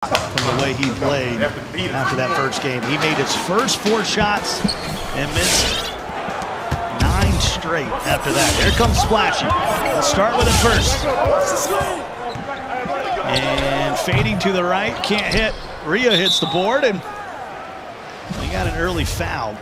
from the way he played after that first game. He made his first 4 shots and missed 9 straight after that. Here comes Splashy. Let's start with it first. And fading to the right, can't hit. Rhea hits the board, and he got an early foul.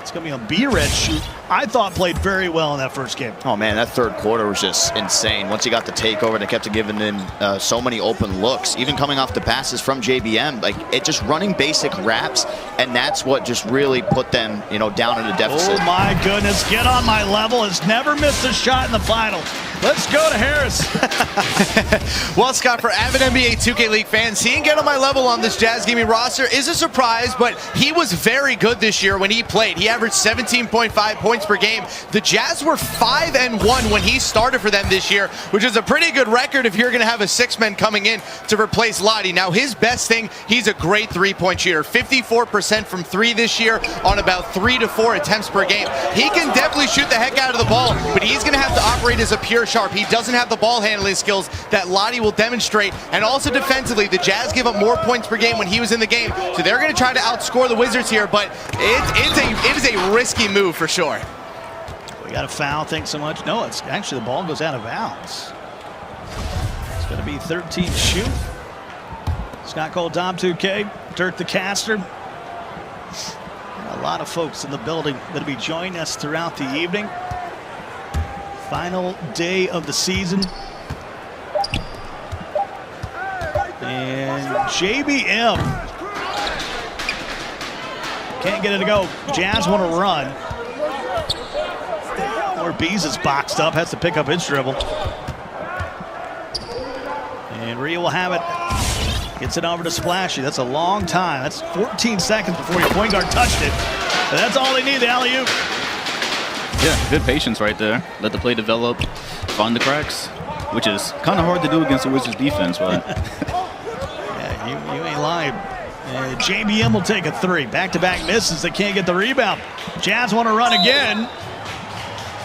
It's going to be on B-Red shoot. I thought played very well in that first game. Oh man, that third quarter was just insane. Once he got the takeover, they kept giving him so many open looks. Even coming off the passes from JBM, like it just running basic raps, and that's what just really put them, down in a deficit. Oh my goodness, get on my level. Has never missed a shot in the final. Let's go to Harris. Well, Scott, for avid NBA 2K League fans, seeing Get on My Level on this Jazz Gaming roster is a surprise, but he was very good this year when he played. He averaged 17.5 points per game. The Jazz were 5-1 when he started for them this year, which is a pretty good record if you're going to have a 6-man coming in to replace Lottie. Now, his best thing, he's a great three-point shooter. 54% from 3 this year on about 3 to 4 attempts per game. He can definitely shoot the heck out of the ball, but he's going to have to operate as a pure sharp. He doesn't have the ball handling skills that Lottie will demonstrate, and also defensively, the Jazz give up more points per game when he was in the game, so they're going to try to outscore the Wizards here, but it is a risky move for sure. We got a foul, thanks so much. No, it's actually the ball goes out of bounds. It's going to be 13 to shoot. Scott Cole, Dom 2K, Dirk the Caster. A lot of folks in the building going to be joining us throughout the evening. Final day of the season. And JBM can't get it to go. Jazz want to run. Or Bees is boxed up, has to pick up his dribble. And Rhea will have it. Gets it over to Splashy. That's a long time. That's 14 seconds before your point guard touched it. And that's all they need, the alley-oop. Yeah, good patience right there. Let the play develop, find the cracks, which is kind of hard to do against the Wizards defense, but yeah, you ain't lying. JBM will take a 3. Back-to-back misses. They can't get the rebound. Jazz want to run again.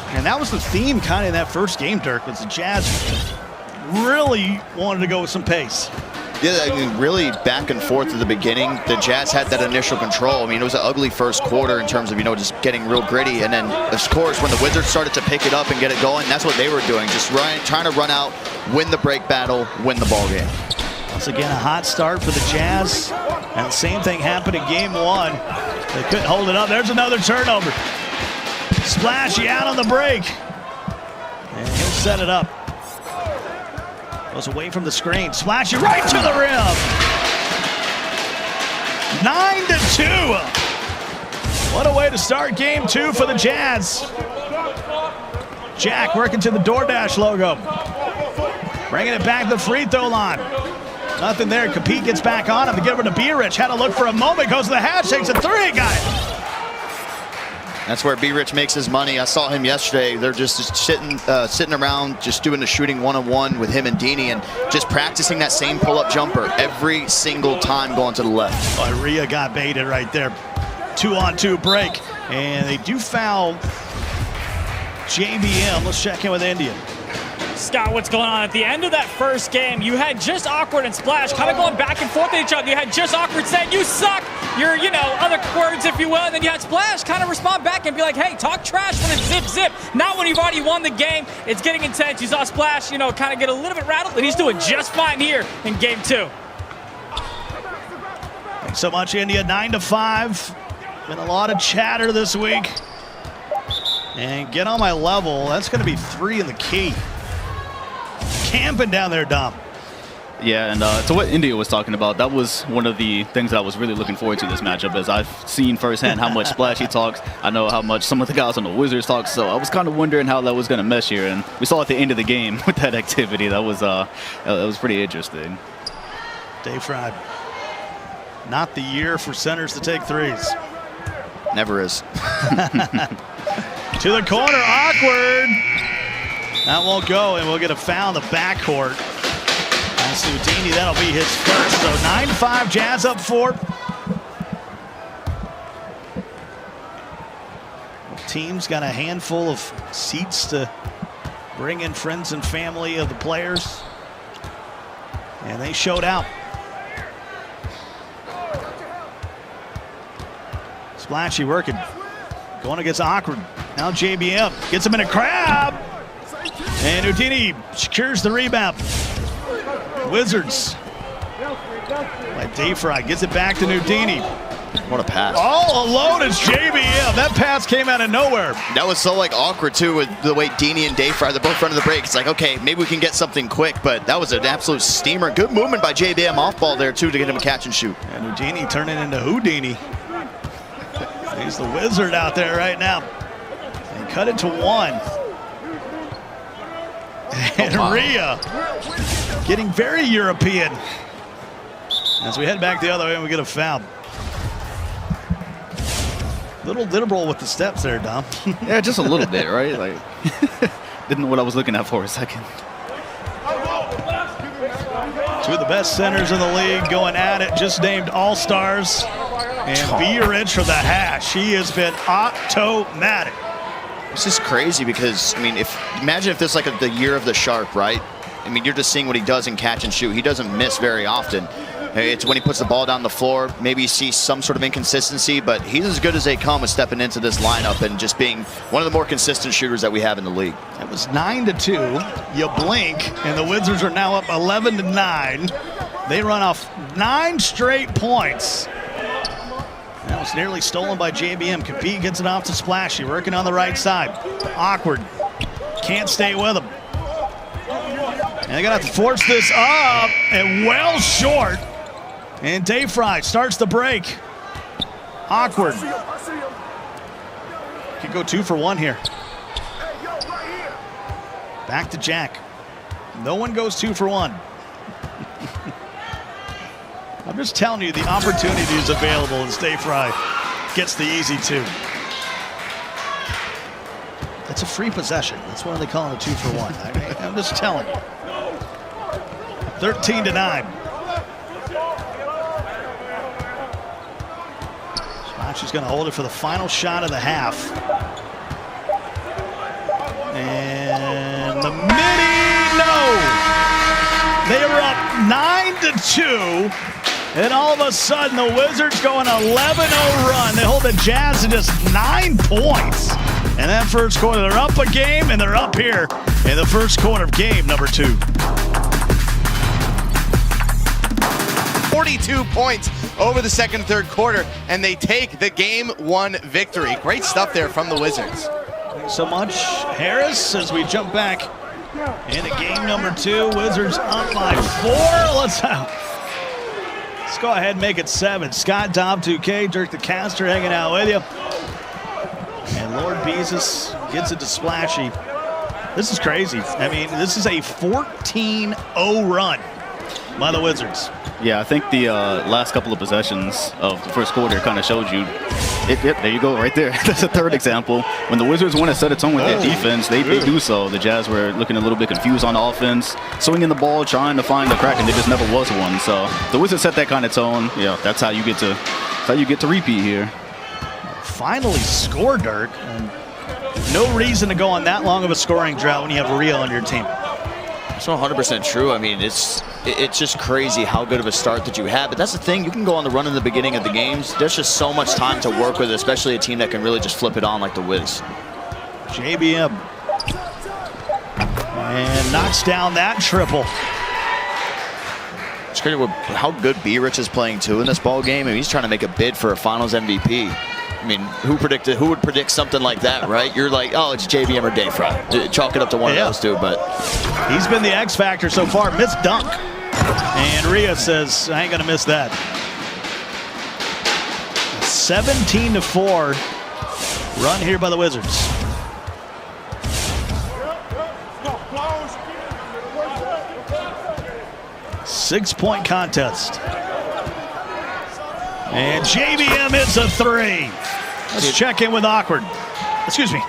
And that was the theme kind of in that first game, Dirk, was the Jazz really wanted to go with some pace. Yeah, I mean, really back and forth at the beginning. The Jazz had that initial control. I mean, it was an ugly first quarter in terms of, just getting real gritty. And then, of course, when the Wizards started to pick it up and get it going, that's what they were doing. Just trying to run out, win the break battle, win the ball game. Once again, a hot start for the Jazz. And the same thing happened in game 1. They couldn't hold it up. There's another turnover. Splashy out on the break. And he'll set it up. Goes away from the screen. Splashy right to the rim. 9-2. What a way to start game 2 for the Jazz. Jack working to the DoorDash logo. Bringing it back to the free throw line. Nothing there. Capit gets back on him to get over to B-Rich. Had to look for a moment. Goes to the hash. Takes a 3. Got it. That's where B-Rich makes his money. I saw him yesterday. They're just sitting around, just doing the shooting one-on-one with him and Dini, and just practicing that same pull-up jumper every single time going to the left. Oh, Rhea got baited right there. 2-on-2 break. And they do foul JBM. Let's check in with Indian. Scott, what's going on? At the end of that first game, you had just Awkward and Splash kind of going back and forth at each other. You had just Awkward saying, "You suck," your, other words, if you will. And then you had Splash kind of respond back and be like, "Hey, talk trash when it's zip. Not when you've already won the game." It's getting intense. You saw Splash, kind of get a little bit rattled, and he's doing just fine here in game 2. Thanks so much, India. 9-5. Been a lot of chatter this week. And get on my level. That's going to be 3 in the key. Camping down there, Dom. yeah, and to what India was talking about, that was one of the things that I was really looking forward to this matchup, as I've seen firsthand how much Splashy talks. I know how much some of the guys on the Wizards talk, so I was kind of wondering how that was going to mesh here, and we saw at the end of the game with that activity. That was pretty interesting. Dave Fry, not the year for centers to take threes. Never is. To the corner, Awkward. That won't go, and we'll get a foul in the backcourt. And Sudini, that'll be his first. So 9-5, Jazz up 4. Team's got a handful of seats to bring in friends and family of the players. And they showed out. Splashy working. Going against Awkward. Now JBM gets him in a crab. And 𝐒𝐿𝐫𝐞 secures the rebound. Wizards. By 𝐷𝐸Fry gets it back to 𝐒𝐿𝐫𝐞. What a pass. All alone is JBM. That pass came out of nowhere. That was so like awkward too with the way 𝐷𝐸𝐞 and 𝐷𝐸Fry, they're both front of the break. It's like, okay, maybe we can get something quick, but that was an absolute steamer. Good movement by JBM off ball there too to get him a catch and shoot. And 𝐒𝐿𝐫𝐞 turning into 𝐒𝐿𝐫𝐞. He's the wizard out there right now. And cut it to 1. And Rhea getting very European. As we head back the other way and we get a foul. Little liberal with the steps there, Dom. Yeah, just a little bit, right? Like, didn't know what I was looking at for a second. Two of the best centers in the league going at it, just named All-Stars. And 𝐵𝐸 for the hash. He has been automatic. It's just crazy because, I mean, imagine if this is like the year of the sharp, right? I mean, you're just seeing what he does in catch and shoot. He doesn't miss very often. It's when he puts the ball down the floor, maybe you see some sort of inconsistency, but he's as good as they come with stepping into this lineup and just being one of the more consistent shooters that we have in the league. It was 9-2. You blink, and the Wizards are now up 11-9. They run off 9 straight points. That was nearly stolen by JBM. 𝐸𝐫𝐞 gets it off to Splashy, working on the right side. Awkward. Can't stay with him. And they're going to have to force this up, and well short. And 𝐷𝐸Fry starts the break. Awkward. Could go 2 for 1 here. Back to Jack. No one goes 2 for 1. I'm just telling you the opportunity is available as 𝐷𝐸Fry gets the easy 2. It's a free possession. That's why they call it a 2 for 1. I'm just telling you. 13-9. She's going to hold it for the final shot of the half. And the midi, no! They were up 9-2. And all of a sudden, the Wizards go on an 11-0 run. They hold the Jazz to just 9 points. And that first quarter, they're up a game, and they're up here in the first quarter of game number 2. 42 points over the second and third quarter, and they take the Game 1 victory. Great stuff there from the Wizards. Thanks so much, Harris, as we jump back into game number 2. Wizards up by 4. Let's go ahead and make it 7. Scott, Dom, 2K, Dirk the Caster hanging out with you. And Lord Beezus gets it to Splashy. This is crazy. I mean, this is a 14-0 run by the Wizards. Yeah, I think the last couple of possessions of the first quarter kind of showed you. There you go, right there. That's a third example. When the Wizards want to set a tone with their defense, they do so. The Jazz were looking a little bit confused on offense, swinging the ball, trying to find the crack, and there just never was one. So the Wizards set that kind of tone. Yeah, that's how you get to repeat here. Finally score, Dirk. And no reason to go on that long of a scoring drought when you have Rhea on your team. That's 100% true. I mean, it's just crazy how good of a start that you had. But that's the thing. You can go on the run in the beginning of the games. There's just so much time to work with, especially a team that can really just flip it on like the Wiz. JBM. And knocks down that triple. It's crazy how good 𝐵𝐸 is playing, too, in this ball game. I mean, he's trying to make a bid for a Finals MVP. I mean, who would predict something like that, right? You're like, oh, it's JBM or 𝐷𝐸Fry. Chalk it up to one of those two, but he's been the X factor so far. Missed dunk. And Rhea says, I ain't going to miss that. 17-4 run here by the Wizards. Six-point contest. And JBM hits a 3. Let's check in with Awkward. Excuse me.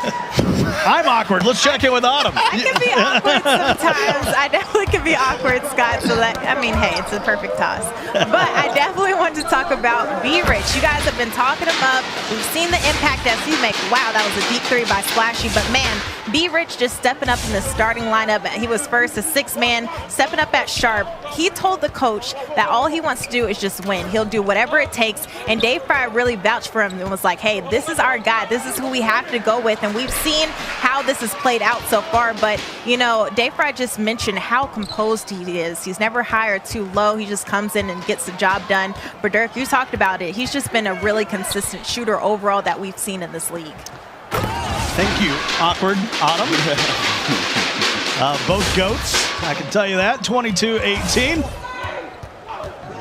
I'm awkward. Let's check in with Autumn. I can be awkward sometimes. I definitely can be awkward, Scott. So I mean, hey, it's a perfect toss. But I definitely want to talk about 𝐵𝐸. You guys have been talking him up. We've seen the impact that he makes. Wow, that was a deep 3 by Splashy. But man, B. Rich just stepping up in the starting lineup. He was first, a 6-man, stepping up at sharp. He told the coach that all he wants to do is just win. He'll do whatever it takes. And Dave Fry really vouched for him and was like, hey, this is our guy. This is who we have to go with. And we've seen how this has played out so far. But, you know, Dave Fry just mentioned how composed he is. He's never high or too low. He just comes in and gets the job done. But Dirk, you talked about it. He's just been a really consistent shooter overall that we've seen in this league. Thank you, awkward Autumn. Both GOATs, I can tell you that, 22-18.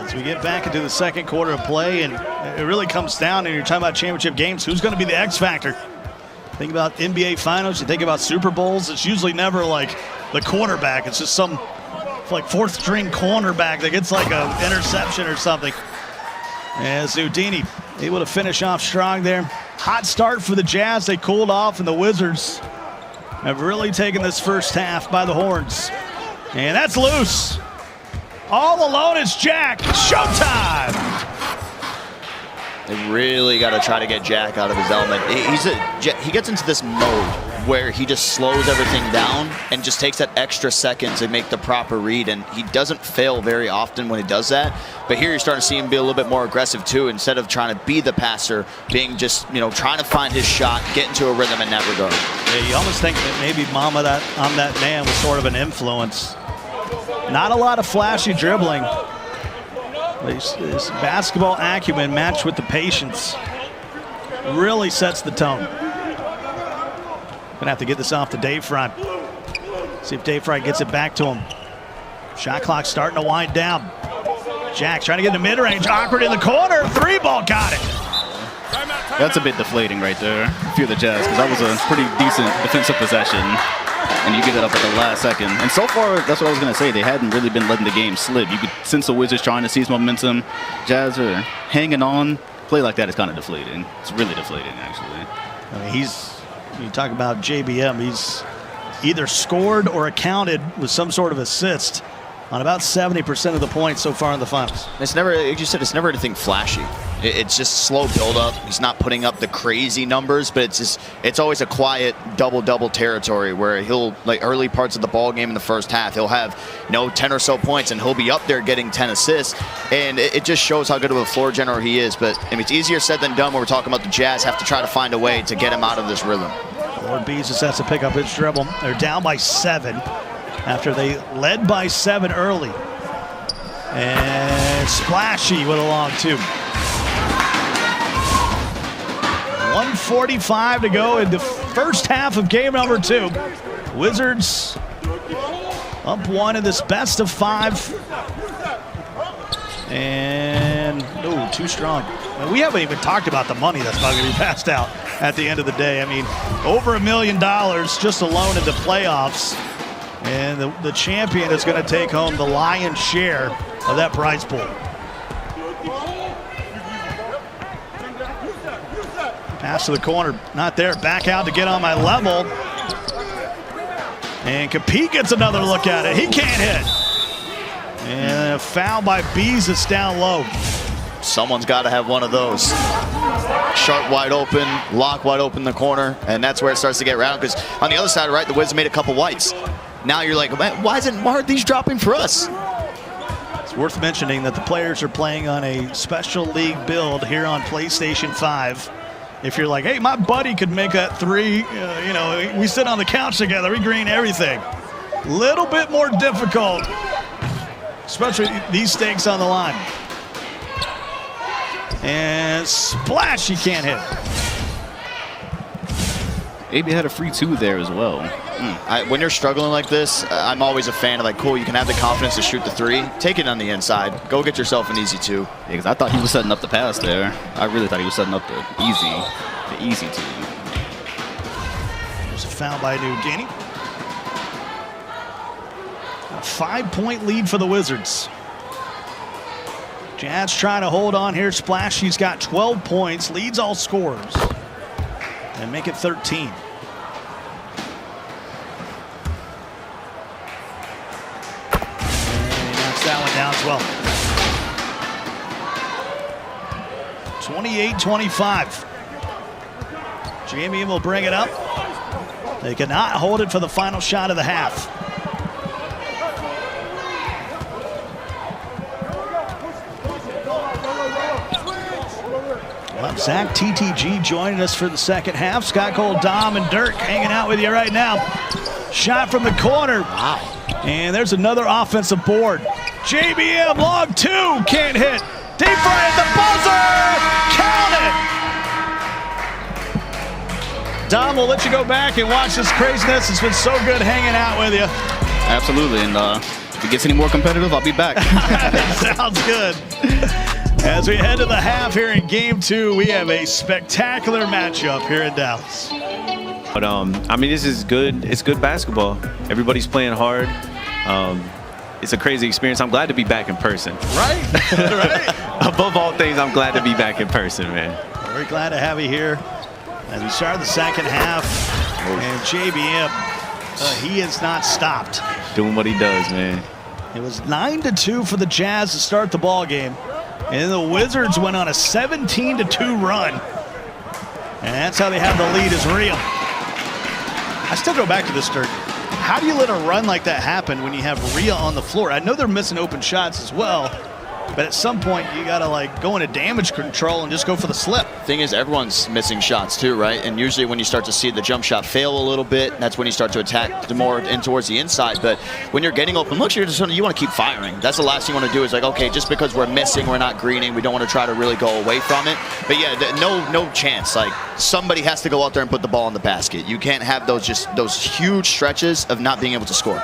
As we get back into the second quarter of play, and it really comes down, and you're talking about championship games, who's going to be the X factor? Think about NBA Finals, you think about Super Bowls, it's usually never like the quarterback. It's just some like fourth-string cornerback that gets like an interception or something. As Udini able to finish off strong there. Hot start for the Jazz. They cooled off, and the Wizards have really taken this first half by the horns. And that's loose. All alone is Jack. Showtime. They really got to try to get Jack out of his element. He gets into this mode where he just slows everything down and just takes that extra second to make the proper read, and he doesn't fail very often when he does that. But here you're starting to see him be a little bit more aggressive too, instead of trying to be the passer, being just, you know, trying to find his shot, get into a rhythm in that regard. Yeah, you almost think that maybe Mama that I'm that man was sort of an influence. Not a lot of flashy dribbling. This basketball acumen matched with the patience really sets the tone. Gonna have to get this off to Dave Fry. See if Dave Fry gets it back to him. Shot clock starting to wind down. Jack's trying to get in the mid-range. Awkward in the corner. Three ball, got it. That's a bit deflating right there, if you're the Jazz, because that was a pretty decent defensive possession, and you get it up at the last second. And so far, that's what I was going to say. They hadn't really been letting the game slip. You could sense the Wizards trying to seize momentum. Jazz are hanging on. Play like that is kind of deflating. It's really deflating, actually. I mean, you talk about JBM, he's either scored or accounted with some sort of assist on about 70% of the points so far in the finals. It's never, like you said, it's never anything flashy. It's just slow build-up. He's not putting up the crazy numbers, but it's always a quiet double-double territory where he'll, like early parts of the ball game in the first half, he'll have 10 or so points, and he'll be up there getting 10 assists, and it just shows how good of a floor general he is. But I mean, it's easier said than done when we're talking about the Jazz have to try to find a way to get him out of this rhythm. Lord Bees just has to pick up his dribble. They're down by 7 after they led by 7 early. And Splashy with a long 2. 1:45 to go in the first half of game number 2. Wizards up 1 in this best of 5. And, too strong. And we haven't even talked about the money that's probably going to be passed out at the end of the day. I mean, over $1 million just alone in the playoffs. And the champion is going to take home the lion's share of that prize pool. Pass to the corner, not there. Back out to get on my level. And 𝐸𝐫𝐞 gets another look at it. He can't hit. And a foul by Bees is down low. Someone's got to have one of those. Sharp wide open, lock wide open in the corner, and that's where it starts to get round, because on the other side, right, the Wizards made a couple whites. Now you're like, man, why aren't these dropping for us? It's worth mentioning that the players are playing on a special league build here on PlayStation 5. If you're like, hey, my buddy could make that 3, we sit on the couch together, we green everything. Little bit more difficult, especially these stakes on the line. And splash, he can't hit. AB had a free 2 there as well. When you're struggling like this, I'm always a fan of, like, cool, you can have the confidence to shoot the 3. Take it on the inside. Go get yourself an easy 2. Yeah, because I thought he was setting up the pass there. I really thought he was setting up the easy 2. There's a foul by Udini. A 5-point lead for the Wizards. Jazz trying to hold on here. Splash, he's got 12 points, leads all scorers, and make it 13. That one down as well. 28-25. Jamie will bring it up. They cannot hold it for the final shot of the half. Well, Zach TTG joining us for the second half. Scott Cole, Dom, and Dirk hanging out with you right now. Shot from the corner. Wow. And there's another offensive board. JBM, long two, can't hit. Deep fry at the buzzer, count it. Dom, we'll let you go back and watch this craziness. It's been so good hanging out with you. Absolutely, and if it gets any more competitive, I'll be back. Sounds good. As we head to the half here in Game 2, we have a spectacular matchup here in Dallas. But I mean, this is good. It's good basketball. Everybody's playing hard. It's a crazy experience. I'm glad to be back in person. Right? Right. Above all things, I'm glad to be back in person, man. We're glad to have you here. As we start the second half, and JBM, he has not stopped. Doing what he does, man. It was 9-2 for the Jazz to start the ball game, and the Wizards went on a 17-2 run. And that's how they have the lead is real. I still go back to this, Dirk. How do you let a run like that happen when you have Rhea on the floor? I know they're missing open shots as well, but at some point you gotta like go into damage control and just go for the slip. Thing is, everyone's missing shots too, right? And usually when you start to see the jump shot fail a little bit, that's when you start to attack more in towards the inside. But when you're getting open looks, you want to keep firing. That's the last thing you want to do is like, okay, just because we're missing, we're not greening, we don't want to try to really go away from it. But yeah, no chance. Like somebody has to go out there and put the ball in the basket. You can't have those huge stretches of not being able to score.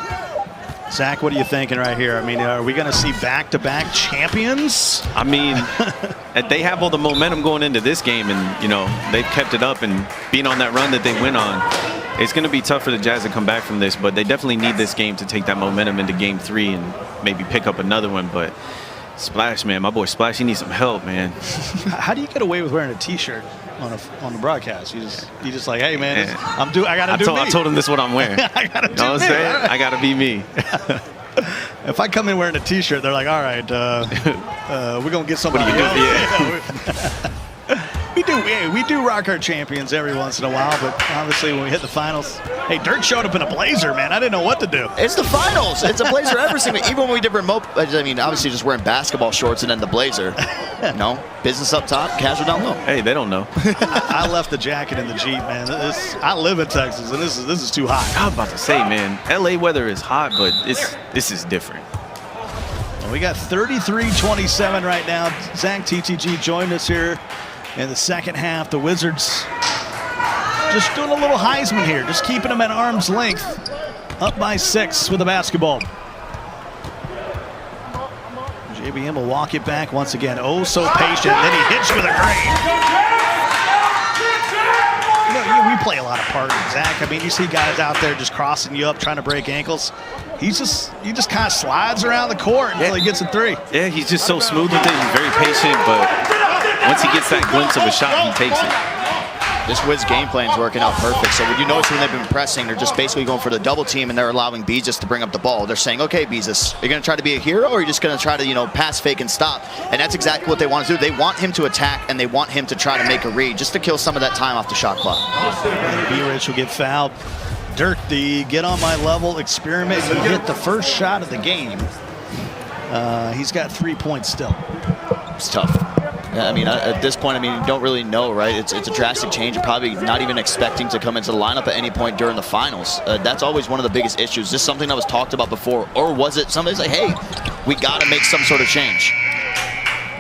Zach, what are you thinking right here? I mean, are we going to see back-to-back champions? I mean, they have all the momentum going into this game, and, you know, they've kept it up and being on that run that they went on. It's going to be tough for the Jazz to come back from this, but they definitely need this game to take that momentum into Game 3 and maybe pick up another one. But Splash, man, my boy Splash, he needs some help, man. How do you get away with wearing a T-shirt on the broadcast? You just like, hey man, I told him this is what I'm wearing. I gotta do you know what I'm saying? I gotta be me. If I come in wearing a T-shirt, they're like, all right, we're gonna get somebody. What do you do? Yeah. we do rock our champions every once in a while, but obviously when we hit the finals, hey, Dirk showed up in a blazer, man. I didn't know what to do. It's the finals. It's a blazer every single. Even when we did remote, I mean, obviously just wearing basketball shorts and then the blazer. No, business up top, casual down low. Hey, they don't know. I left the jacket in the Jeep, man. I live in Texas, and this is too hot. I'm about to say, man, LA weather is hot, but this is different. Well, we got 33-27 right now. Zach TTG joined us here in the second half. The Wizards just doing a little Heisman here, just keeping them at arm's length. Up by 6 with the basketball. JBM will walk it back once again. Oh, so patient. Then he hits with a green. You know, we play a lot of part in Zach. I mean, you see guys out there just crossing you up, trying to break ankles. He just kind of slides around the court until he gets a 3. Yeah, he's just so smooth with it. He's very patient, but once he gets that glimpse of a shot, he takes it. This Wiz game plan is working out perfect. So when you notice when they've been pressing, they're just basically going for the double team, and they're allowing Beezus to bring up the ball. They're saying, okay, Beezus, you're going to try to be a hero, or you're just going to try to, you know, pass, fake, and stop? And that's exactly what they want to do. They want him to attack, and they want him to try to make a read, just to kill some of that time off the shot clock. B-Rich will get fouled. Dirk, the get on my level experiment. He hit the first shot of the game. He's got 3 points still. It's tough. I mean, at this point, I mean, you don't really know, right? It's a drastic change. You're probably not even expecting to come into the lineup at any point during the finals. That's always one of the biggest issues. Is this something that was talked about before, or was it somebody's like, hey, we got to make some sort of change?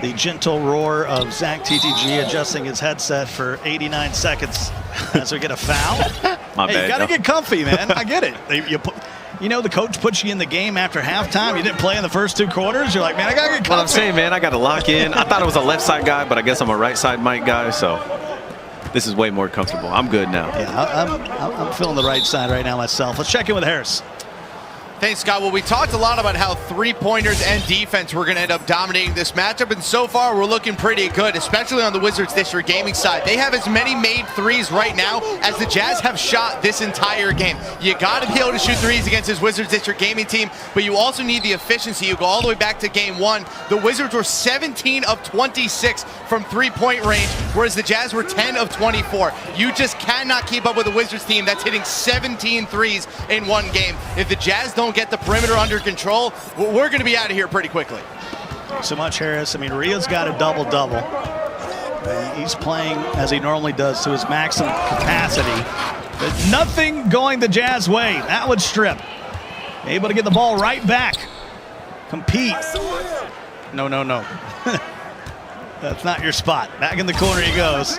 The gentle roar of Zach TTG adjusting his headset for 89 seconds as we get a foul. My bad. You got to get comfy, man. I get it. You know, the coach puts you in the game after halftime. You didn't play in the first 2 quarters. You're like, man, I got to get comfy. Well, I'm saying, man, I got to lock in. I thought I was a left side guy, but I guess I'm a right side mic guy, so this is way more comfortable. I'm good now. Yeah, I'm feeling the right side right now myself. Let's check in with Harris. Thanks, Scott. Well, we talked a lot about how three-pointers and defense were going to end up dominating this matchup, and so far we're looking pretty good, especially on the Wizards District Gaming side. They have as many made threes right now as the Jazz have shot this entire game. You got to be able to shoot threes against this Wizards District Gaming team, but you also need the efficiency. You go all the way back to game 1. The Wizards were 17 of 26 from three-point range, whereas the Jazz were 10 of 24. You just cannot keep up with a Wizards team that's hitting 17 threes in one game. If the Jazz don't get the perimeter under control, we're going to be out of here pretty quickly. So much, Harris. I mean, Rhea's got a double-double. He's playing as he normally does to his maximum capacity. But nothing going the Jazz way. That would strip. Able to get the ball right back. Compete. No, no, no. That's not your spot. Back in the corner he goes.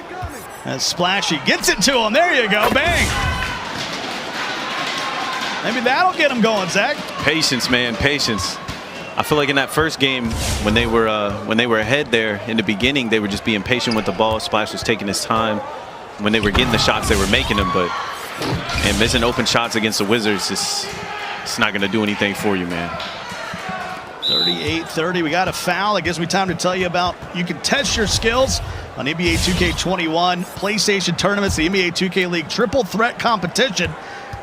And Splashy gets it to him. There you go. Bang. Maybe that'll get him going, Zach. Patience, man, patience. I feel like in that first game, when they were ahead there in the beginning, they were just being patient with the ball. Splash was taking his time. When they were getting the shots, they were making them, but and missing open shots against the Wizards, it's not going to do anything for you, man. 38-30. We got a foul. It gives me time to tell you about you can test your skills on NBA 2K21 PlayStation tournaments, the NBA 2K League triple threat competition.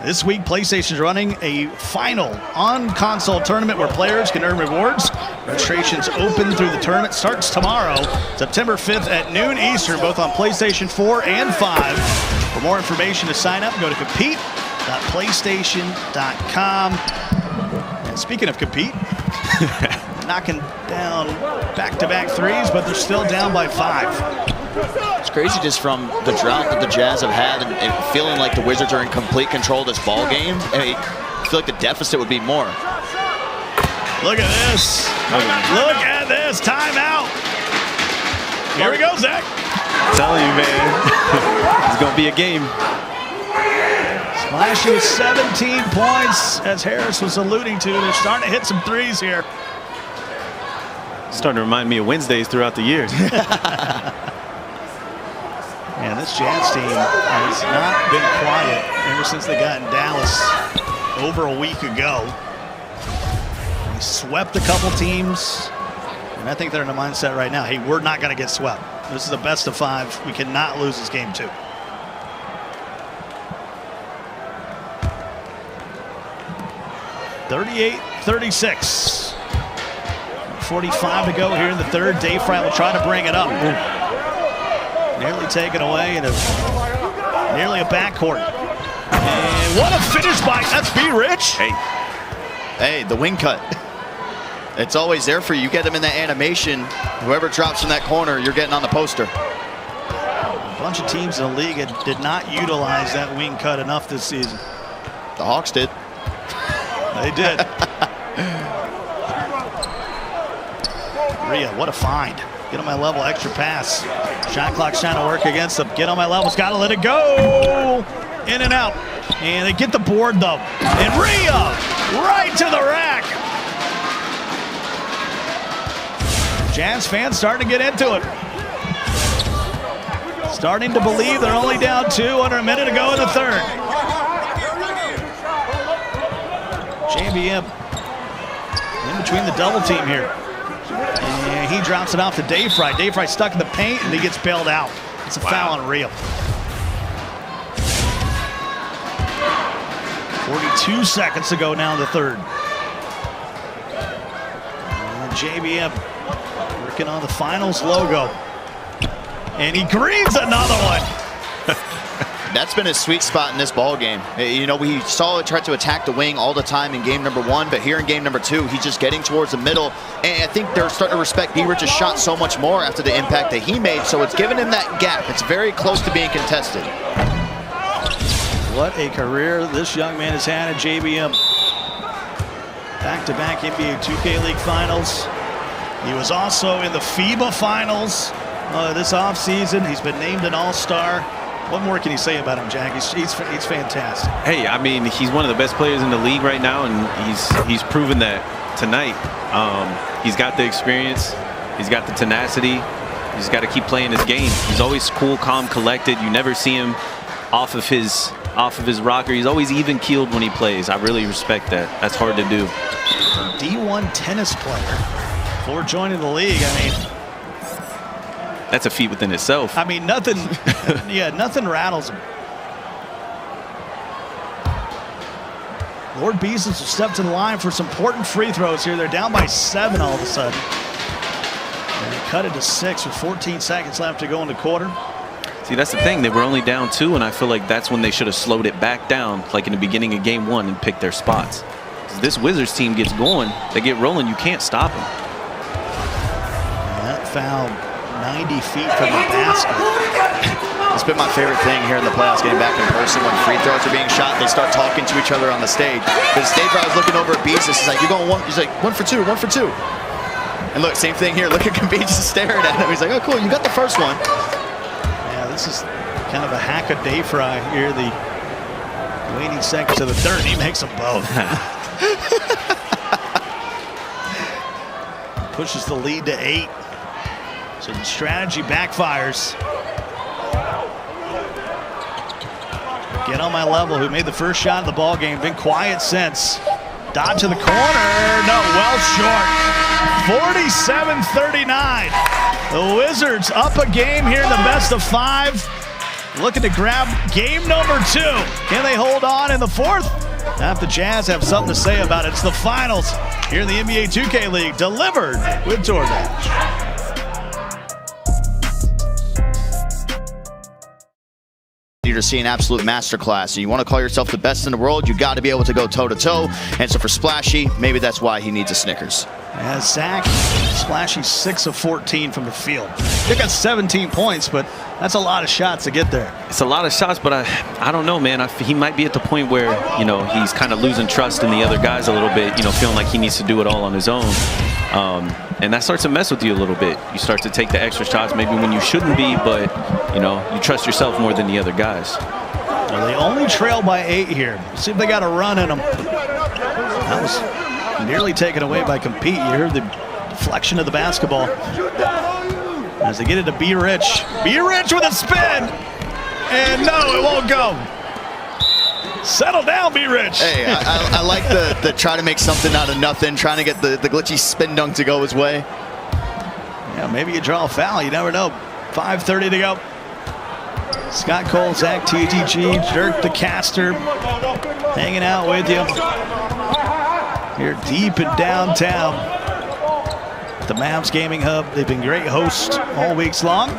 This week, PlayStation is running a final on-console tournament where players can earn rewards. Registration's open through the tournament. Starts tomorrow, September 5th at noon Eastern, both on PlayStation 4 and 5. For more information to sign up, go to compete.playstation.com. And speaking of compete, knocking down back-to-back threes, but they're still down by 5. It's crazy just from the drought that the Jazz have had and feeling like the Wizards are in complete control of this ball game. I feel like the deficit would be more. Look at this. Look at this. Timeout. Here we go, Zach. I'm telling you, man. It's going to be a game. Splashy with 17 points, as Harris was alluding to. They're starting to hit some threes here. Starting to remind me of Wednesdays throughout the year. And this Jazz team has not been quiet ever since they got in Dallas over a week ago. They swept a couple teams, and I think they're in a mindset right now, hey, we're not going to get swept. This is the best of 5. We cannot lose this game 2. (38-36). 45 to go here in the third. Dave Fry will try to bring it up. Nearly taken away and nearly a backcourt. And what a finish by, that's B. Rich. Hey, the wing cut. It's always there for you. You get them in that animation. Whoever drops in that corner, you're getting on the poster. A bunch of teams in the league did not utilize that wing cut enough this season. The Hawks did. They did. Rhea, what a find. Get on my level, extra pass. Shot clock's trying to work against them. Get on my level, got to let it go. In and out. And they get the board, though. And Rhea, right to the rack. Jazz fans starting to get into it. Starting to believe they're only down 2 under a minute to go in the third. JBM in between the double team here. And he drops it off to Dave Fry. Dave Fry stuck in the paint, and he gets bailed out. It's a foul on Rhea. 42 seconds to go now in the third. And JBM working on the finals logo. And he greens another one. That's been his sweet spot in this ball game. You know, we saw it try to attack the wing all the time in game number 1, but here in game number 2, he's just getting towards the middle. And I think they're starting to respect B. Rich's shot so much more after the impact that he made, so it's given him that gap. It's very close to being contested. What a career this young man has had at JBM. Back-to-back NBA 2K League Finals. He was also in the FIBA Finals this offseason. He's been named an All-Star. What more can you say about him, Jack? He's fantastic. Hey, I mean, he's one of the best players in the league right now, and he's proven that tonight. He's got the experience. He's got the tenacity. He's got to keep playing his game. He's always cool, calm, collected. You never see him off of his off of his rocker. He's always even-keeled when he plays. I really respect that. That's hard to do. D1 tennis player before joining the league. I mean, that's a feat within itself. I mean, nothing, yeah, nothing rattles him. Lord Beasons have stepped in line for some important free throws here. They're down by 7 all of a sudden. And they cut it to 6 with 14 seconds left to go in the quarter. See, that's the thing. They were only down 2, and I feel like that's when they should have slowed it back down, like in the beginning of game 1, and picked their spots. As this Wizards team gets going, they get rolling, you can't stop them. And that foul 90 feet from the basket. It's been my favorite thing here in the playoffs, getting back in person when free throws are being shot. They start talking to each other on the stage. Because Dave was looking over at Beasley. He's like, "You're going one." He's like, "1 for 2, 1 for 2." And look, same thing here. Look at Khabib just staring at him. He's like, "Oh, cool, you got the first one." Yeah, this is kind of a hack a day fry here. The waiting seconds to the third. He makes them both. Pushes the lead to 8. So the strategy backfires. Get on my level, who made the first shot of the ball game, been quiet since. Dot to the corner, no, well short. 47-39. The Wizards up a game here in the best of 5. Looking to grab game number 2. Can they hold on in the 4th? Half the Jazz have something to say about it. It's the finals here in the NBA 2K League, delivered with DoorDash. You're to see an absolute masterclass, and you want to call yourself the best in the world, you got to be able to go toe-to-toe. And so for Splashy, maybe that's why he needs a Snickers. As Zach, Splashy 6 of 14 from the field. They got 17 points, but that's a lot of shots to get there. It's a lot of shots, but I don't know, man. He might be at the point where, you know, he's kind of losing trust in the other guys a little bit, you know, feeling like he needs to do it all on his own. And that starts to mess with you a little bit. You start to take the extra shots maybe when you shouldn't be, but, you know, you trust yourself more than the other guys. Well, they only trail by 8 here. Let's see if they got a run in them. That was nearly taken away by Compete. You heard the deflection of the basketball. As they get it to Be Rich. Be Rich with a spin. And no, it won't go. Settle down, Be Rich. Hey, I like the try to make something out of nothing, trying to get the glitchy spin dunk to go his way. Yeah, maybe you draw a foul. You never know. 5:30 to go. Scott Cole, Zach TTG, Dirk the Caster hanging out with you. Here deep in downtown. The Mavs Gaming Hub. They've been great hosts all weeks long.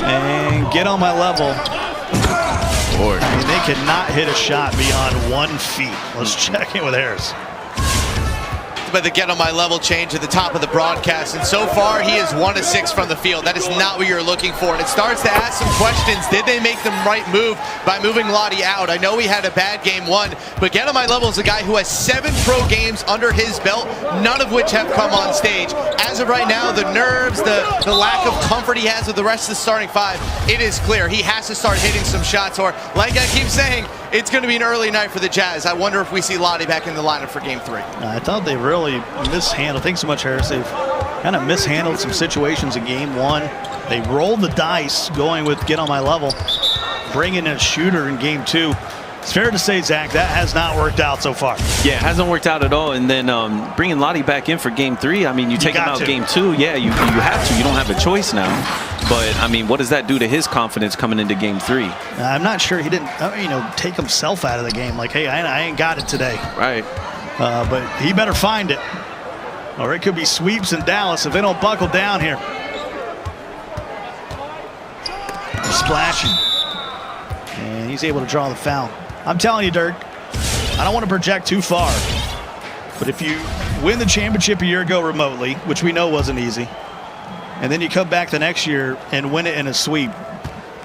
And get on my level. I mean, they cannot hit a shot beyond 1 feet. Let's check in with Harris. But the get on my level change at the top of the broadcast, and so far he is 1 of 6 from the field. That is not what you're looking for, and it starts to ask some questions. Did they make the right move by moving Lottie out? I know he had a bad game 1, but get on my level is a guy who has 7 pro games under his belt, none of which have come on stage. As of right now, the nerves, the lack of comfort he has with the rest of the starting 5, it is clear he has to start hitting some shots, or like I keep saying, it's going to be an early night for the Jazz. I wonder if we see Lottie back in the lineup for game 3. I thought they really mishandled. Thanks so much, Harris. They've kind of mishandled some situations in game 1. They rolled the dice going with get on my level, bringing in a shooter in game 2. It's fair to say, Zach, that has not worked out so far. Yeah, it hasn't worked out at all. And then bringing Lottie back in for game 3, I mean, you take him out game 2. Yeah, you have to. You don't have a choice now. But, I mean, what does that do to his confidence coming into game 3? I'm not sure he didn't, take himself out of the game. Like, hey, I ain't got it today. Right. But he better find it. Or it could be sweeps in Dallas if they don't buckle down here. Splashing. And he's able to draw the foul. I'm telling you, Dirk, I don't want to project too far. But if you win the championship a year ago remotely, which we know wasn't easy, and then you come back the next year and win it in a sweep,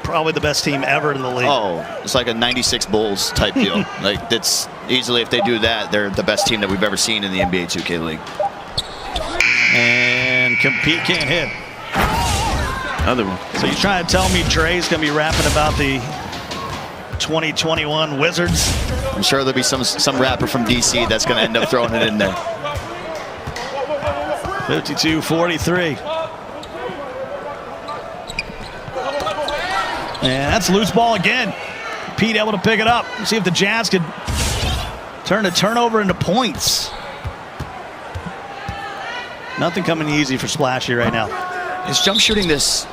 probably the best team ever in the league. Oh, it's like a 96 Bulls type deal. Like, that's easily, if they do that, they're the best team that we've ever seen in the NBA 2K League. And Compete can't hit. Another one. So you're trying to tell me Dre's going to be rapping about the 2021 Wizards? I'm sure there'll be some rapper from DC that's going to end up throwing it in there. 52-43. And that's loose ball again. Pete able to pick it up. See if the Jazz could turn a turnover into points. Nothing coming easy for Splashy right now. His jump shooting this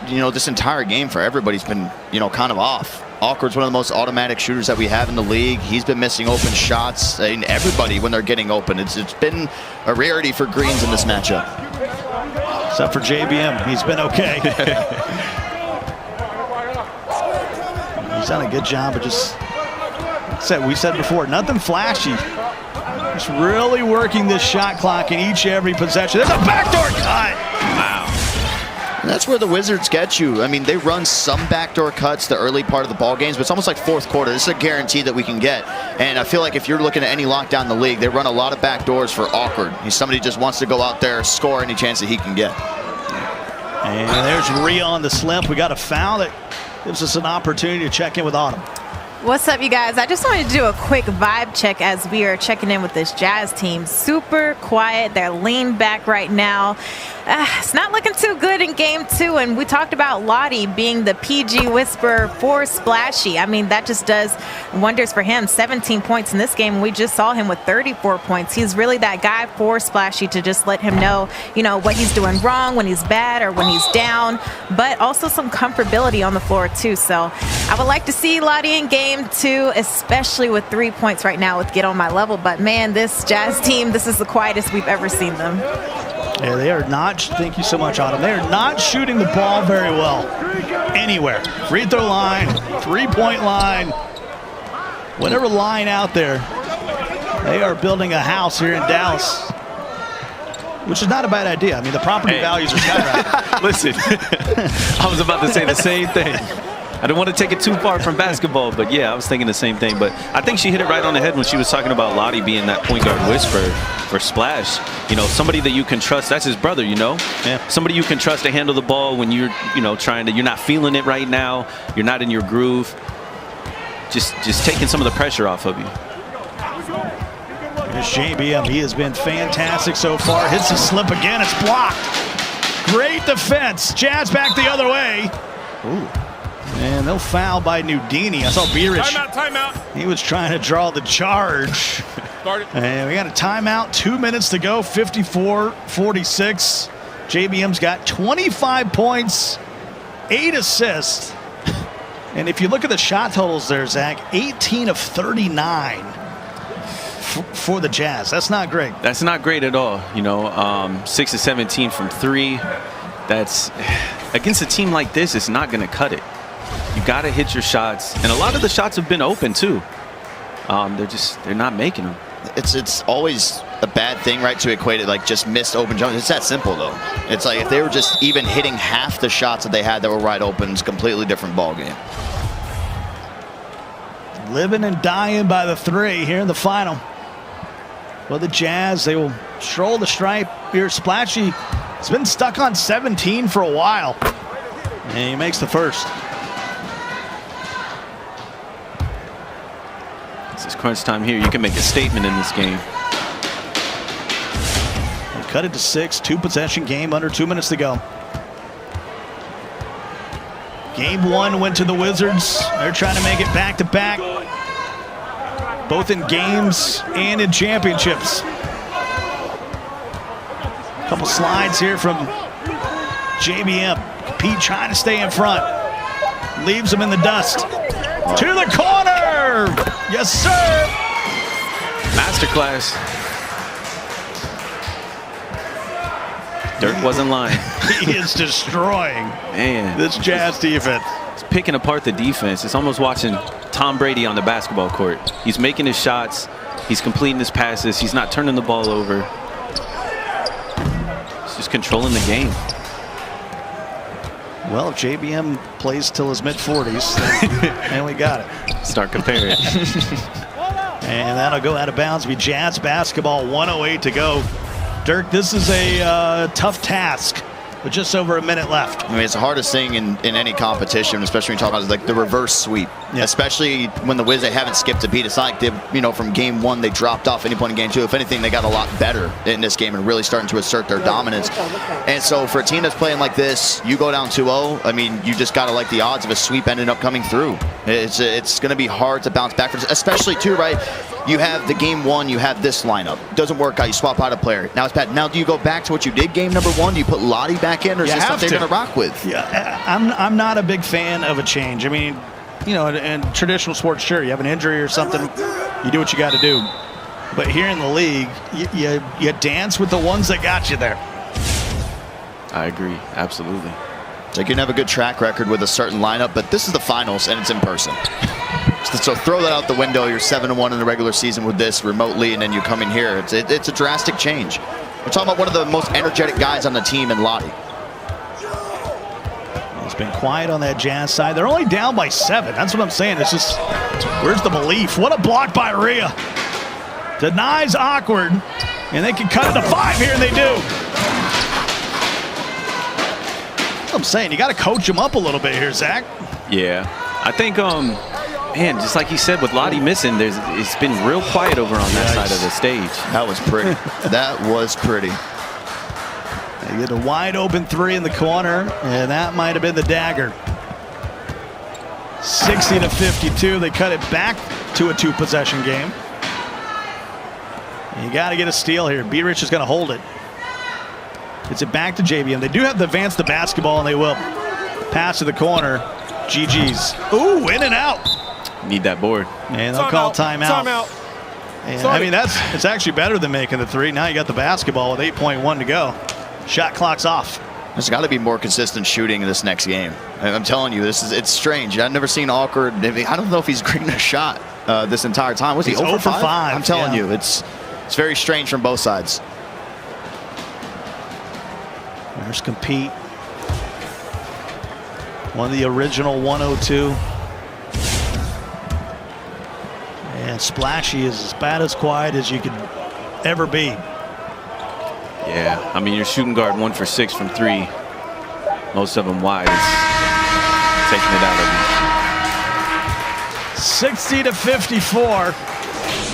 entire game for everybody's been, kind of off. Awkward's one of the most automatic shooters that we have in the league. He's been missing open shots. I mean, everybody, when they're getting open, it's been a rarity for Greens in this matchup. Except for JBM, he's been okay. He's done a good job of just, we said before, nothing flashy. Just really working this shot clock in each and every possession. There's a backdoor cut. Wow. And that's where the Wizards get you. I mean, they run some backdoor cuts the early part of the ball games, but it's almost like fourth quarter. This is a guarantee that we can get. And I feel like if you're looking at any lockdown in the league, they run a lot of backdoors for Awkward. He's somebody who just wants to go out there, score any chance that he can get. And there's Rhea on the slip. We got a foul that gives us an opportunity to check in with Autumn. What's up, you guys? I just wanted to do a quick vibe check as we are checking in with this Jazz team. Super quiet. They're leaned back right now. It's not looking too good in game 2, and we talked about Lottie being the PG whisperer for Splashy. I mean, that just does wonders for him. 17 points in this game. We just saw him with 34 points. He's really that guy for Splashy to just let him know, what he's doing wrong, when he's bad or when he's down, but also some comfortability on the floor too. So I would like to see Lottie in game 2, especially with 3 points right now with Get On My Level. But man, this Jazz team, this is the quietest we've ever seen them. Yeah, they are not, thank you so much, Autumn. They are not shooting the ball very well anywhere. Free throw line, 3-point line, whatever line out there. They are building a house here in Dallas, which is not a bad idea. I mean, the property values are skyrocketing. Listen, I was about to say the same thing. I don't want to take it too far from basketball, but yeah, I was thinking the same thing. But I think she hit it right on the head when she was talking about Lottie being that point guard whisperer for Splash. Somebody that you can trust. That's his brother, Yeah. Somebody you can trust to handle the ball when you're, you're not feeling it right now. You're not in your groove. Just taking some of the pressure off of you. Here's JBM. He has been fantastic so far. Hits the slip again. It's blocked. Great defense. Jazz back the other way. Ooh. And they'll foul by Nudini. I saw Bierich. Timeout. He was trying to draw the charge. And we got a timeout. 2 minutes to go. 54-46. JBM's got 25 points, 8 assists. And if you look at the shot totals there, Zach, 18 of 39 for the Jazz. That's not great. That's not great at all. 6 of 17 from 3. That's against a team like this, it's not going to cut it. You got to hit your shots, and a lot of the shots have been open too. They're not making them. It's always a bad thing, right, to equate it like just missed open jumps. It's that simple though. It's like if they were just even hitting half the shots that they had that were wide open, it's a completely different ball game. Living and dying by the 3 here in the final. Well, the Jazz, they will stroll the stripe here. Splashy has been stuck on 17 for a while, and he makes the first. This is crunch time here. You can make a statement in this game. They cut it to 6, 2-possession game, under 2 minutes to go. Game 1 went to the Wizards. They're trying to make it back-to-back, both in games and in championships. A couple slides here from JBM. Pete trying to stay in front. Leaves him in the dust. To the corner! Yes, sir! Masterclass. Dirk wasn't lying. He is destroying this Jazz defense. It's picking apart the defense. It's almost watching Tom Brady on the basketball court. He's making his shots. He's completing his passes. He's not turning the ball over. He's just controlling the game. Well, if JBM plays till his mid-40s, then we got it. Start comparing. And that'll go out of bounds. Be Jazz basketball, 1:08 to go. Dirk, this is a tough task with just over a minute left. I mean, it's the hardest thing in any competition, especially when you talk about like the reverse sweep. Yeah. Especially when the Wiz, they haven't skipped a beat. It's not like they, from game 1 they dropped off any point in game 2. If anything, they got a lot better in this game and really starting to assert their dominance. And so for a team that's playing like this, you go down 2-0. I mean, you just got to like the odds of a sweep ending up coming through. It's going to be hard to bounce back from this, especially too, right? You have the game 1, you have this lineup. Doesn't work out, you swap out a player. Now it's bad. Now do you go back to what you did game number 1? Do you put Lottie back in, or is this something they're going to rock with? Yeah, I'm not a big fan of a change. I mean, in traditional sports, sure, you have an injury or something, you do what you got to do. But here in the league, you dance with the ones that got you there. I agree, absolutely. So you can have a good track record with a certain lineup, but this is the finals and it's in person. So throw that out the window. You're 7-1 in the regular season with this remotely, and then you come in here. It's a drastic change. We're talking about one of the most energetic guys on the team in Lottie. It's been quiet on that Jazz side. They're only down by 7. That's what I'm saying. It's just, where's the belief? What a block by Rhea. Denies awkward, and they can cut it to 5 here, and they do. That's what I'm saying. You got to coach them up a little bit here, Zach. Yeah, I think, man, just like you said, with Lottie missing, it's been real quiet over on that side of the stage. That was pretty. That was pretty. They get a wide open 3 in the corner, and that might have been the dagger. 60-52. They cut it back to a 2-possession game. You got to get a steal here. B-Rich is going to hold it. Gets it back to JBM. They do have to advance the basketball, and they will. Pass to the corner. GG's. Ooh, in and out. Need that board. And they'll call timeout. And, I mean, it's actually better than making the 3. Now you got the basketball with 8.1 to go. Shot clock's off. There's got to be more consistent shooting in this next game. I'm telling you, it's strange. I've never seen awkward. I don't know if he's greening a shot this entire time. Was he 0 for 5? I'm telling you, it's very strange from both sides. There's compete. One of the original 102. And Splashy is about as quiet as you could ever be. Yeah, I mean, you're shooting guard 1 for 6 from 3. Most of them wide. Taking it out of you. 60-54.